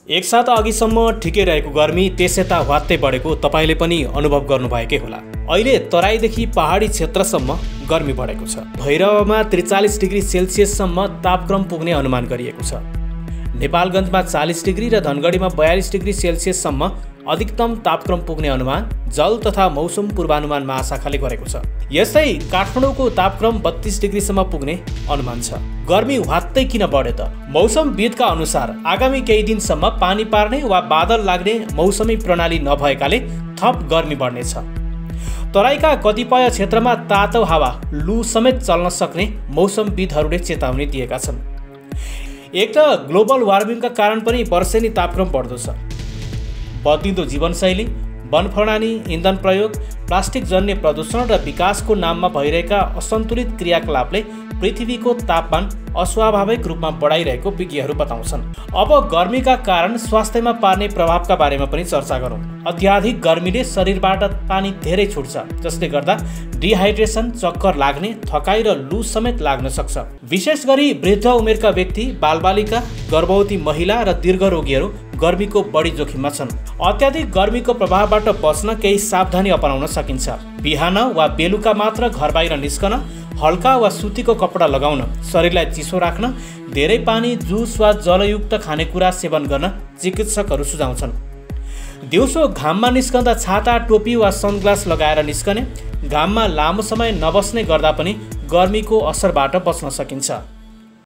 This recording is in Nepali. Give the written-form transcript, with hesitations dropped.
एक साता अघिसम्म ठिकै रहेको गर्मी त्यसयता ह्वात्तै बढेको तपाईँले पनि अनुभव गर्नुभएकै होला। अहिले तराईदेखि पहाडी क्षेत्रसम्म गर्मी बढेको छ। भैरवमा 43 डिग्री सेल्सियससम्म तापक्रम पुग्ने अनुमान गरिएको छ। नेपालगञ्जमा 40 डिग्री र धनगढीमा 42 डिग्री सेल्सियससम्म अधिकतम तापक्रम पुग्ने अनुमान जल तथा मौसम पूर्वानुमान महाशाखाले गरेको छ। यस्तै काठमाडौँको तापक्रम 32 डिग्रीसम्म पुग्ने अनुमान छ। गर्मी ह्वात्तै किन बढ्यो त? मौसमविदका अनुसार आगामी केही दिनसम्म पानी पार्ने वा बादल लाग्ने मौसमी प्रणाली नभएकाले थप गर्मी बढ्नेछ। तराईका कतिपय क्षेत्रमा तातो हावा लु समेत चल्न सक्ने मौसमविदहरूले चेतावनी दिएका छन्। एक त ग्लोबल वार्मिङका कारण पनि वर्षेनी तापक्रम बढ्दो छ। बदलिँदो जीवनशैली, वन प्रणाली, इन्धन प्रयोग, प्लास्टिक जन्य प्रदूषण र विकासको नाममा भइरहेका असन्तुलित क्रियाकलापले पृथ्वीको तापमान अस्वाभाविक रूपमा बढाइरहेको विज्ञहरू बताउँछन्। अब गर्मीका कारण स्वास्थ्यमा पार्ने प्रभावका बारेमा पनि चर्चा गरौँ। अत्याधिक गर्मीले शरीरबाट पानी धेरै छुट्छ, जसले गर्दा डिहाइड्रेसन, चक्कर लाग्ने, थकाइ र लु समेत लाग्न सक्छ। विशेष गरी वृद्ध उमेरका व्यक्ति, बालबालिका, गर्भवती महिला र दीर्घरोगीहरू गर्मीको बढी जोखिममा छन्। अत्याधिक गर्मीको प्रभावबाट बच्न केही सावधानी अपनाउन सकिन्छ। बिहान वा बेलुका मात्र घर बाहिर निस्कन, हल्का वा सुतीको कपडा लगाउन, शरीरलाई चिसो राख्न, धेरै पानी, जुस वा जलयुक्त खानेकुरा सेवन गर्न चिकित्सकहरू सुझाउँछन्। दिउँसो घाममा निस्कँदा छाता, टोपी वा सनग्लास लगाएर निस्कने, घाममा लामो समय नबस्ने गर्दा पनि गर्मीको असरबाट बच्न सकिन्छ।